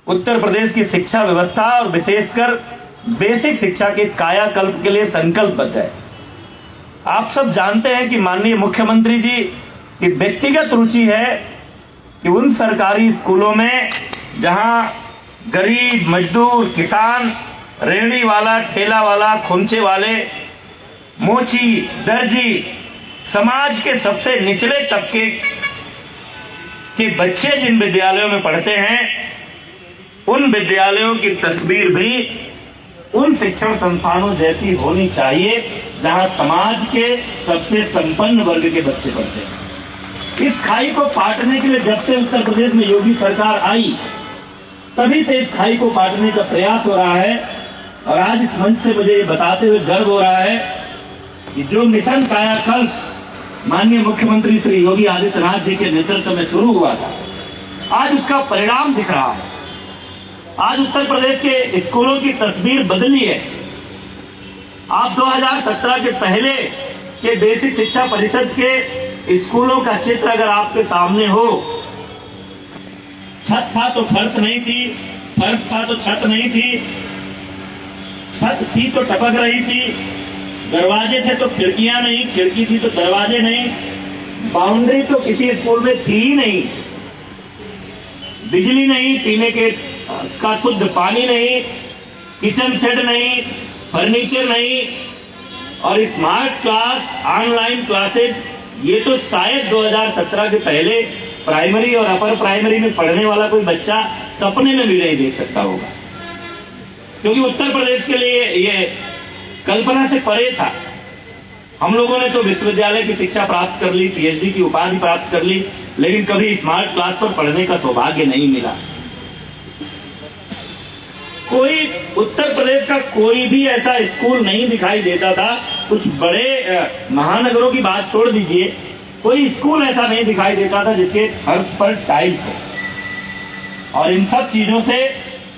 उत्तर प्रदेश की शिक्षा व्यवस्था और विशेषकर बेसिक शिक्षा के कायाकल्प के लिए संकल्पबद्ध है। आप सब जानते हैं कि माननीय मुख्यमंत्री जी की व्यक्तिगत रुचि है कि उन सरकारी स्कूलों में जहां गरीब, मजदूर, किसान, रेहड़ी वाला, ठेला वाला, खोमचे वाले, मोची, दर्जी, समाज के सबसे निचले तबके के बच्चे जिन विद्यालयों में पढ़ते हैं, उन विद्यालयों की तस्वीर भी उन शिक्षण संस्थानों जैसी होनी चाहिए जहां समाज के सबसे संपन्न वर्ग के बच्चे पढ़ते हैं। इस खाई को पाटने के लिए जब से उत्तर प्रदेश में योगी सरकार आई, तभी से इस खाई को पाटने का प्रयास हो रहा है। और आज इस मंच से मुझे ये बताते हुए गर्व हो रहा है कि जो मिशन कायाकल्प माननीय मुख्यमंत्री श्री योगी आदित्यनाथ जी के नेतृत्व में शुरू हुआ था, आज उसका परिणाम दिख रहा है। आज उत्तर प्रदेश के स्कूलों की तस्वीर बदली है। आप 2017 के पहले के बेसिक शिक्षा परिषद के स्कूलों का चित्र अगर आपके सामने हो, छत था तो फर्श नहीं थी, फर्श था तो छत नहीं थी, छत थी तो टपक रही थी, दरवाजे थे तो खिड़कियां नहीं, खिड़की थी तो दरवाजे नहीं, बाउंड्री तो किसी स्कूल में थी ही नहीं, बिजली नहीं, पीने के का शुद्ध पानी नहीं, किचन सेट नहीं, फर्नीचर नहीं, और स्मार्ट क्लास, ऑनलाइन क्लासेस, ये तो शायद 2017 के पहले प्राइमरी और अपर प्राइमरी में पढ़ने वाला कोई बच्चा सपने में भी नहीं देख सकता होगा, क्योंकि उत्तर प्रदेश के लिए ये कल्पना से परे था। हम लोगों ने तो विश्वविद्यालय की शिक्षा प्राप्त कर ली, पीएचडी की उपाधि प्राप्त कर ली, लेकिन कभी स्मार्ट क्लास पर पढ़ने का सौभाग्य नहीं मिला। कोई उत्तर प्रदेश का कोई भी ऐसा स्कूल नहीं दिखाई देता था, कुछ बड़े महानगरों की बात छोड़ दीजिए, कोई स्कूल ऐसा नहीं दिखाई देता था जिसके फर्श पर टाइल्स हो। और इन सब चीजों से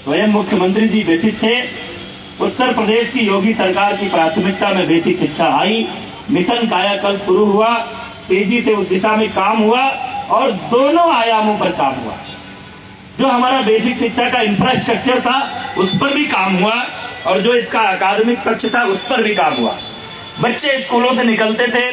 स्वयं मुख्यमंत्री जी व्यथित थे। उत्तर प्रदेश की योगी सरकार की प्राथमिकता में बेसिक शिक्षा आई, मिशन कायाकल्प शुरू हुआ, तेजी से उस दिशा में काम हुआ और दोनों आयामों पर काम हुआ। जो हमारा बेसिक शिक्षा का इंफ्रास्ट्रक्चर था उस पर भी काम हुआ और जो इसका अकादमिक पक्ष था उस पर भी काम हुआ। बच्चे स्कूलों से निकलते थे,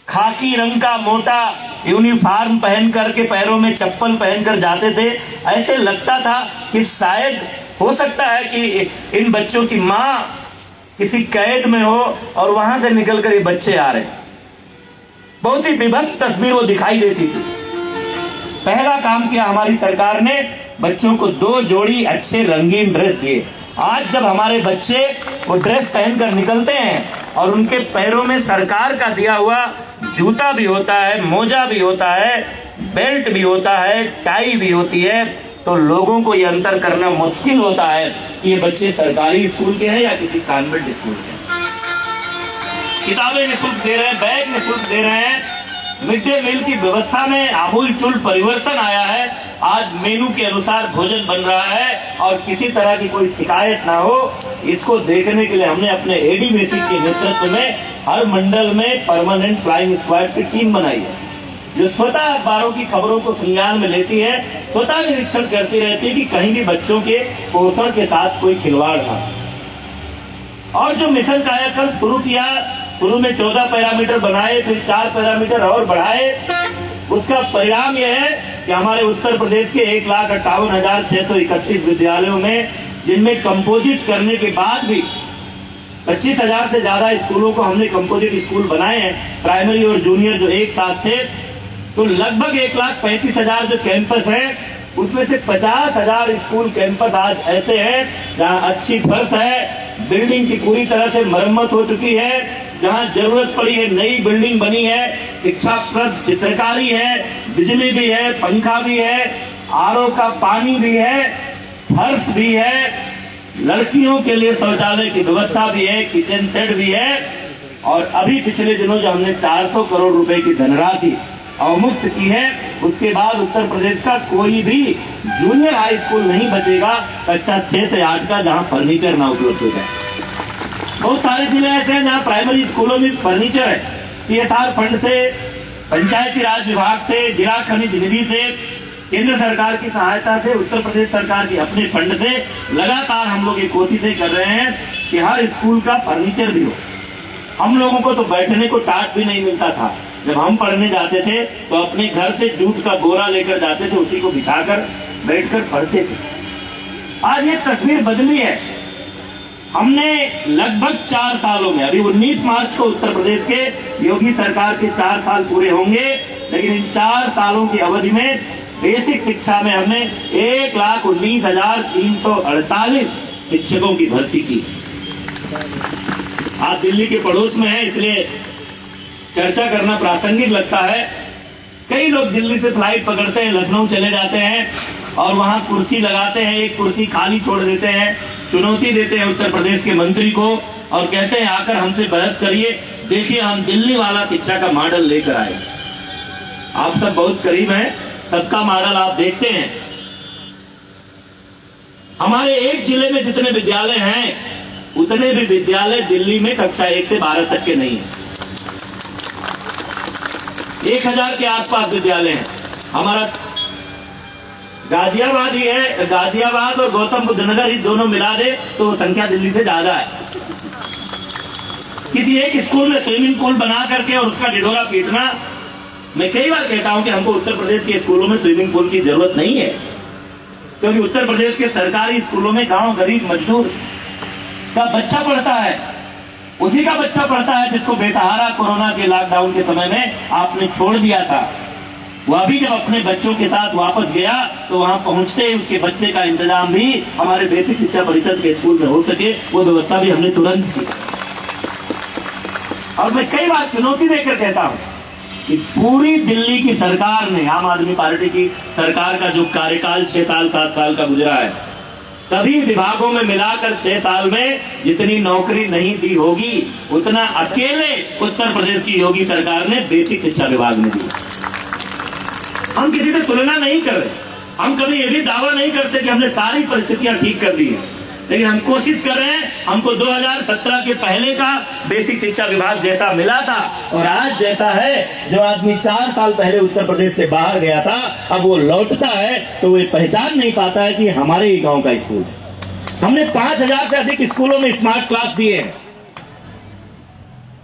खाकी रंग का मोटा यूनिफॉर्म पहन करके, पैरों में चप्पल पहनकर जाते थे। ऐसे लगता था कि शायद हो सकता है कि इन बच्चों की मां किसी कैद में हो और वहां से निकलकर ये बच्चे आ रहे। बहुत ही विभत्स तस्वीर वो दिखाई देती थी। पहला काम किया हमारी सरकार ने, बच्चों को 2 जोड़ी अच्छे रंगीन ड्रेस दिए। आज जब हमारे बच्चे वो ड्रेस पहनकर निकलते हैं और उनके पैरों में सरकार का दिया हुआ जूता भी होता है, मोजा भी होता है, बेल्ट भी होता है, टाई भी होती है, तो लोगों को ये अंतर करना मुश्किल होता है कि ये बच्चे सरकारी स्कूल के हैं या किसी कॉन्वेंट स्कूल के हैं। किताबें निःशुल्क दे रहे हैं, बैग निःशुल्क दे रहे हैं, मिड डे मील की व्यवस्था में आमूलचूल परिवर्तन आया है। आज मेनू के अनुसार भोजन बन रहा है और किसी तरह की कोई शिकायत ना हो, इसको देखने के लिए हमने अपने एडी बेसिक के नेतृत्व में हर मंडल में परमानेंट फ्लाइंग स्क्वाड की टीम बनाई है, जो स्वतः अखबारों की खबरों को संज्ञान में लेती है, स्वतः निरीक्षण करती रहती है कि कहीं भी बच्चों के पोषण के साथ कोई खिलवाड़ ना। और जो मिशन कायाकल्प शुरू किया, शुरू में 14 पैरामीटर बनाए, फिर 4 पैरामीटर और बढ़ाए। उसका परिणाम यह है कि हमारे उत्तर प्रदेश के 1,58,631 विद्यालयों में, जिनमें कंपोजिट करने के बाद भी 25,000 से ज्यादा स्कूलों को हमने कंपोजिट स्कूल बनाए हैं, प्राइमरी और जूनियर जो एक साथ थे, तो लगभग 1,35,000 जो कैंपस है, उसमें से 50,000 स्कूल कैंपस आज ऐसे हैं जहां अच्छी फर्श है, बिल्डिंग की पूरी तरह से मरम्मत हो चुकी है, जहां जरूरत पड़ी है नई बिल्डिंग बनी है, शिक्षाप्रद चित्रकारी है, बिजली भी है, पंखा भी है, आरओ का पानी भी है, फर्श भी है, लड़कियों के लिए शौचालय की व्यवस्था भी है, किचन सेट भी है। और अभी पिछले दिनों जो हमने 400 करोड़ रुपए की धनराशि अवमुक्त की है, उसके बाद उत्तर प्रदेश का कोई भी जूनियर हाई स्कूल नहीं बचेगा कक्षा 6 से 8 का जहां फर्नीचर ना उपलब्ध हो जाए। बहुत सारे जिले ऐसे हैं जहां प्राइमरी स्कूलों में फर्नीचर है, सीएसआर फंड से, पंचायती राज विभाग से, जिला खनिज निधि से केंद्र सरकार की सहायता से, उत्तर प्रदेश सरकार के अपने फंड से लगातार हम लोग ये कोशिशें कर रहे हैं कि हर स्कूल का फर्नीचर भी हो। हम लोगों को तो बैठने को टाट भी नहीं मिलता था। जब हम पढ़ने जाते थे तो अपने घर से जूट का बोरा लेकर जाते थे, उसी को बिछाकर बैठकर पढ़ते थे। आज ये तस्वीर बदली है। हमने लगभग 4 सालों में, अभी 19 मार्च को उत्तर प्रदेश के योगी सरकार के 4 साल पूरे होंगे, लेकिन इन 4 सालों की अवधि में बेसिक शिक्षा में हमने 1,19,348 शिक्षकों की भर्ती की। आप दिल्ली के पड़ोस में हैं, इसलिए चर्चा करना प्रासंगिक लगता है। कई लोग दिल्ली से फ्लाइट पकड़ते हैं, लखनऊ चले जाते हैं और वहां कुर्सी लगाते हैं, एक कुर्सी खाली छोड़ देते हैं, चुनौती देते हैं उत्तर प्रदेश के मंत्री को और कहते हैं आकर हमसे बहस करिए, देखिए हम दिल्ली वाला शिक्षा का मॉडल लेकर आए। आप सब बहुत करीब हैं, सबका मॉडल आप देखते हैं। हमारे एक जिले में जितने विद्यालय हैं उतने भी विद्यालय दिल्ली में कक्षा 1 से 12 तक के नहीं है। 1000 के आसपास विद्यालय हैं। हमारा गाजियाबाद ही है, गाजियाबाद और गौतम बुद्ध नगर ही दोनों मिला दे तो संख्या दिल्ली से ज्यादा है। किसी एक स्कूल में स्विमिंग पूल बना करके और उसका ढिढोरा पीटना, मैं कई बार कहता हूं कि हमको उत्तर प्रदेश के स्कूलों में स्विमिंग पूल की जरूरत नहीं है, क्योंकि उत्तर प्रदेश के सरकारी स्कूलों में गांव गरीब मजदूर का बच्चा पढ़ता है, उसी का बच्चा पढ़ता है जिसको बेसहारा कोरोना के लॉकडाउन के समय में आपने छोड़ दिया था। वह भी जब अपने बच्चों के साथ वापस गया तो वहां पहुंचते ही उसके बच्चे का इंतजाम भी हमारे बेसिक शिक्षा परिषद के स्कूल में हो सके, वो व्यवस्था भी हमने तुरंत की। और मैं कई बार चुनौती देकर कहता हूं कि पूरी दिल्ली की सरकार ने, आम आदमी पार्टी की सरकार का जो कार्यकाल 6 साल 7 साल का गुजरा है, सभी विभागों में मिलाकर 6 साल में जितनी नौकरी नहीं दी होगी उतना अकेले उत्तर प्रदेश की योगी सरकार ने बेसिक शिक्षा विभाग में दी। हम किसी से तुलना नहीं कर रहे, हम कभी ये भी दावा नहीं करते कि हमने सारी परिस्थितियां ठीक कर दी हैं, लेकिन हम कोशिश कर रहे हैं। हमको 2017 के पहले का बेसिक शिक्षा विभाग जैसा मिला था और आज जैसा है, जो आदमी 4 साल पहले उत्तर प्रदेश से बाहर गया था अब वो लौटता है तो वो पहचान नहीं पाता है कि हमारे ही गांव का स्कूल है। हमने 5000 से अधिक स्कूलों में स्मार्ट क्लास दिए हैं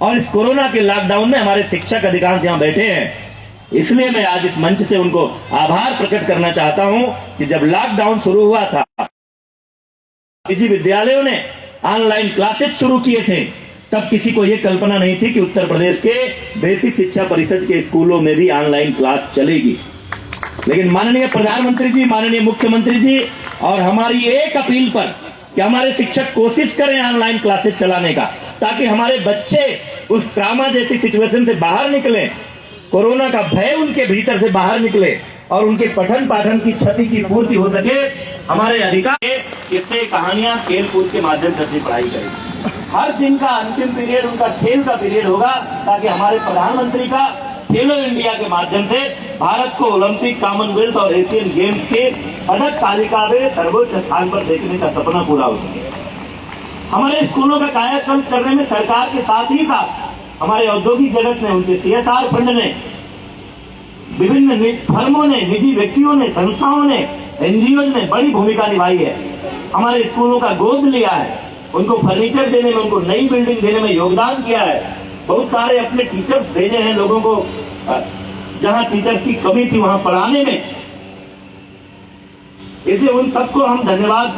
और इस कोरोना के लॉकडाउन में हमारे शिक्षक अधिकांश यहां बैठे हैं। इसलिए मैं आज इस मंच से उनको आभार प्रकट करना चाहता हूं कि जब लॉकडाउन शुरू हुआ था, निजी विद्यालयों ने ऑनलाइन क्लासेस शुरू किए थे, तब किसी को यह कल्पना नहीं थी कि उत्तर प्रदेश के बेसिक शिक्षा परिषद के स्कूलों में भी ऑनलाइन क्लास चलेगी। लेकिन माननीय प्रधानमंत्री जी, माननीय मुख्यमंत्री जी और हमारी एक अपील पर कि हमारे शिक्षक कोशिश करें ऑनलाइन क्लासेस चलाने का, ताकि हमारे बच्चे उस ट्रामा जैसी सिचुएशन से बाहर निकले, कोरोना का भय उनके भीतर से बाहर निकले और उनके पठन पाठन की क्षति की पूर्ति हो सके। हमारे अधिकार इससे कहानियां खेल कूद के माध्यम से अपनी पढ़ाई करें। हर दिन का अंतिम पीरियड उनका खेल का पीरियड होगा, ताकि हमारे प्रधानमंत्री का खेलो इंडिया के माध्यम से भारत को ओलंपिक, कॉमनवेल्थ और एशियन गेम्स के पदक तालिका में सर्वोच्च स्थान पर देखने का सपना पूरा हो सके। हमारे स्कूलों का कायाकल्प करने में सरकार के साथ ही साथ हमारे औद्योगिक जगत ने, उनके CSR फंड ने, विभिन्न फर्मों ने, निजी व्यक्तियों ने, संस्थाओं ने, NGO ने बड़ी भूमिका निभाई है। हमारे स्कूलों का गोद लिया है, उनको फर्नीचर देने में, उनको नई बिल्डिंग देने में योगदान किया है। बहुत सारे अपने टीचर्स भेजे हैं लोगों को, जहां टीचर्स की कमी थी वहां पढ़ाने में। इसलिए उन सबको हम धन्यवाद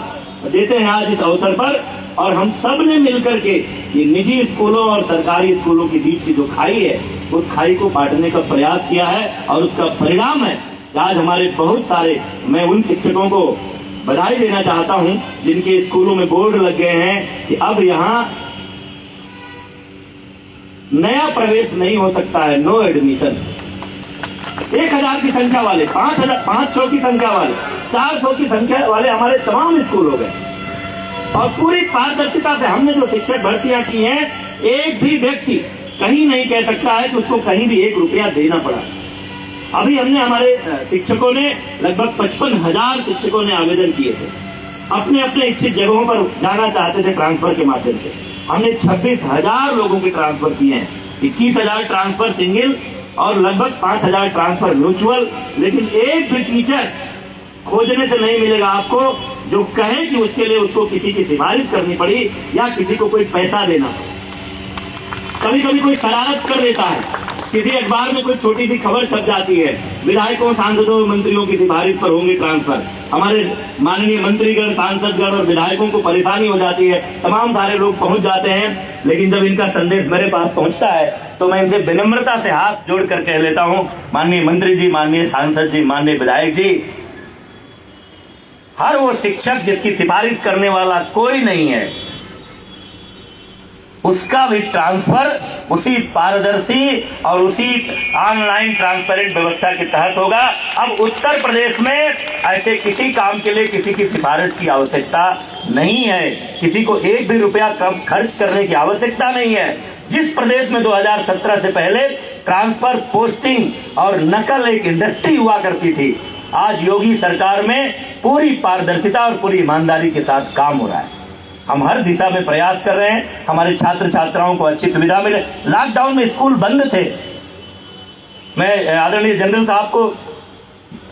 देते हैं आज इस अवसर पर। और हम सब ने मिलकर के ये निजी स्कूलों और सरकारी स्कूलों के बीच की जो खाई है, उस खाई को पाटने का प्रयास किया है और उसका परिणाम है आज हमारे बहुत सारे, मैं उन शिक्षकों को बधाई देना चाहता हूं जिनके स्कूलों में बोर्ड लग गए हैं कि अब यहां नया प्रवेश नहीं हो सकता है, नो एडमिशन। 1000 की संख्या वाले, 500 की संख्या वाले, 400 की संख्या वाले हमारे तमाम स्कूल हो गए और पूरी पारदर्शिता से हमने जो शिक्षक भर्तियां की हैं, एक भी व्यक्ति कहीं नहीं कह सकता है कि उसको कहीं भी 1 रुपया देना पड़ा। अभी हमने, हमारे शिक्षकों ने लगभग 55,000 शिक्षकों ने आवेदन किए थे, अपने अपने इच्छित जगहों पर जाना चाहते थे ट्रांसफर के माध्यम से। हमने 26,000 लोगों के ट्रांसफर किए हैं, 21,000 ट्रांसफर सिंगल, और लगभग 5,000 ट्रांसफर म्यूचुअल, लेकिन एक भी टीचर खोजने से नहीं मिलेगा आपको जो कहे कि उसके लिए उसको किसी की सिफारिश करनी पड़ी या किसी को कोई पैसा देना। कभी कभी कोई शरारत कर देता है, किसी अखबार में कोई छोटी सी खबर छप जाती है, विधायकों, सांसदों, मंत्रियों की सिफारिश पर होंगे ट्रांसफर। हमारे माननीय मंत्रीगण, सांसदगण और विधायकों को परेशानी हो जाती है, तमाम सारे लोग पहुंच जाते हैं, लेकिन जब इनका संदेश मेरे पास पहुंचता है तो मैं इनसे विनम्रता से हाथ जोड़कर कह लेता हूं, माननीय मंत्री जी, माननीय सांसद जी, माननीय विधायक जी, हर वो शिक्षक जिसकी सिफारिश करने वाला कोई नहीं है, उसका भी ट्रांसफर उसी पारदर्शी और उसी ऑनलाइन ट्रांसपेरेंट व्यवस्था के तहत होगा। अब उत्तर प्रदेश में ऐसे किसी काम के लिए किसी की सिफारिश की आवश्यकता नहीं है, किसी को एक भी रुपया कम खर्च करने की आवश्यकता नहीं है। जिस प्रदेश में 2017 से पहले ट्रांसफर, पोस्टिंग और नकल एक इंडस्ट्री हुआ करती थी, आज योगी सरकार में पूरी पारदर्शिता और पूरी ईमानदारी के साथ काम हो रहा है। हम हर दिशा में प्रयास कर रहे हैं, हमारे छात्र छात्राओं को अच्छी सुविधा मिले। लॉकडाउन में स्कूल बंद थे, मैं आदरणीय जनरल साहब को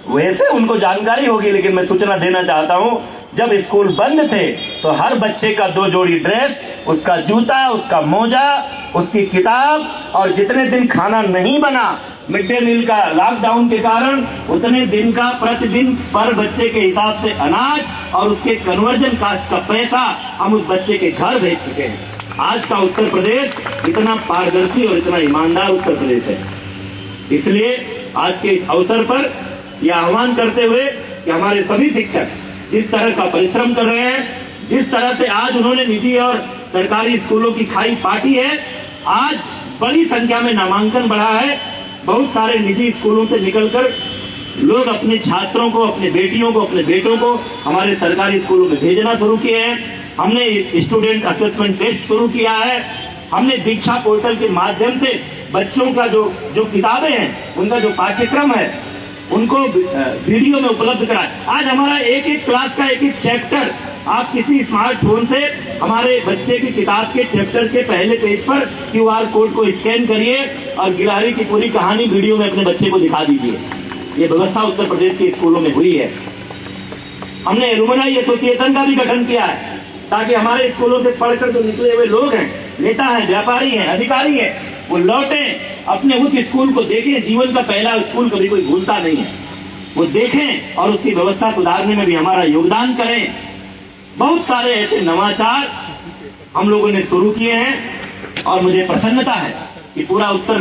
वैसे उनको जानकारी होगी, लेकिन मैं सूचना देना चाहता हूं, जब स्कूल बंद थे तो हर बच्चे का 2 जोड़ी ड्रेस, उसका जूता, उसका मोजा, उसकी किताब, और जितने दिन खाना नहीं बना मिड डे मील का लॉकडाउन के कारण, उतने दिन का प्रतिदिन पर बच्चे के हिसाब से अनाज और उसके कन्वर्जन कास्ट का पैसा हम उस बच्चे के घर भेज चुके हैं। आज का उत्तर प्रदेश इतना पारदर्शी और इतना ईमानदार उत्तर प्रदेश है। इसलिए आज के इस अवसर पर यह आह्वान करते हुए कि हमारे सभी शिक्षक जिस तरह का परिश्रम कर रहे हैं, जिस तरह से आज उन्होंने निजी और सरकारी स्कूलों की खाई पाटी है, आज बड़ी संख्या में नामांकन बढ़ा है। बहुत सारे निजी स्कूलों से निकलकर लोग अपने छात्रों को, अपने बेटियों को, अपने बेटों को हमारे सरकारी स्कूलों में भेजना शुरू किए हैं। हमने स्टूडेंट असेसमेंट टेस्ट शुरू किया है। हमने दीक्षा पोर्टल के माध्यम से बच्चों का जो किताबें हैं, उनका जो पाठ्यक्रम है, उनको वीडियो में उपलब्ध कराया। आज हमारा एक एक क्लास का एक एक चैप्टर आप किसी स्मार्टफोन से हमारे बच्चे की किताब के चैप्टर के पहले पेज पर QR कोड को स्कैन करिए और गिलहरी की पूरी कहानी वीडियो में अपने बच्चे को दिखा दीजिए। ये व्यवस्था उत्तर प्रदेश के स्कूलों में हुई है। हमने एलुमनाई एसोसिएशन का भी गठन किया है, ताकि हमारे स्कूलों से पढ़कर जो निकले हुए लोग हैं, नेता हैं, व्यापारी हैं, अधिकारी हैं, वो लौटे अपने उस स्कूल को देखें। जीवन का पहला स्कूल कभी कोई भूलता नहीं है, वो देखें और उसकी व्यवस्था सुधारने में भी हमारा योगदान करें। बहुत सारे ऐसे नवाचार हम लोगों ने शुरू किए हैं और मुझे प्रसन्नता है कि पूरा उत्तर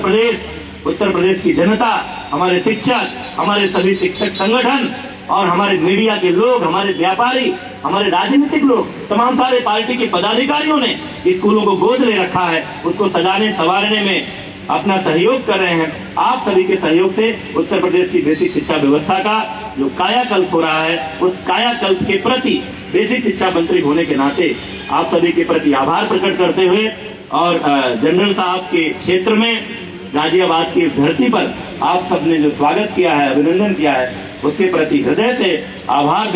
प्रदेश की जनता, हमारे शिक्षक, हमारे सभी शिक्षक संगठन और हमारे मीडिया के लोग, हमारे व्यापारी, हमारे राजनीतिक लोग, तमाम सारे पार्टी के पदाधिकारियों ने स्कूलों को गोद ले रखा है, उसको सजाने संवारने में अपना सहयोग कर रहे हैं। आप सभी के सहयोग से उत्तर प्रदेश की बेसिक शिक्षा व्यवस्था का जो कायाकल्प हो रहा है, उस कायाकल्प के प्रति बेसिक शिक्षा मंत्री होने के नाते आप सभी के प्रति आभार प्रकट करते हुए और जनरल साहब के क्षेत्र में गाजियाबाद की धरती पर आप सबने जो स्वागत किया है, अभिनंदन किया है, उसके प्रति हृदय से आभार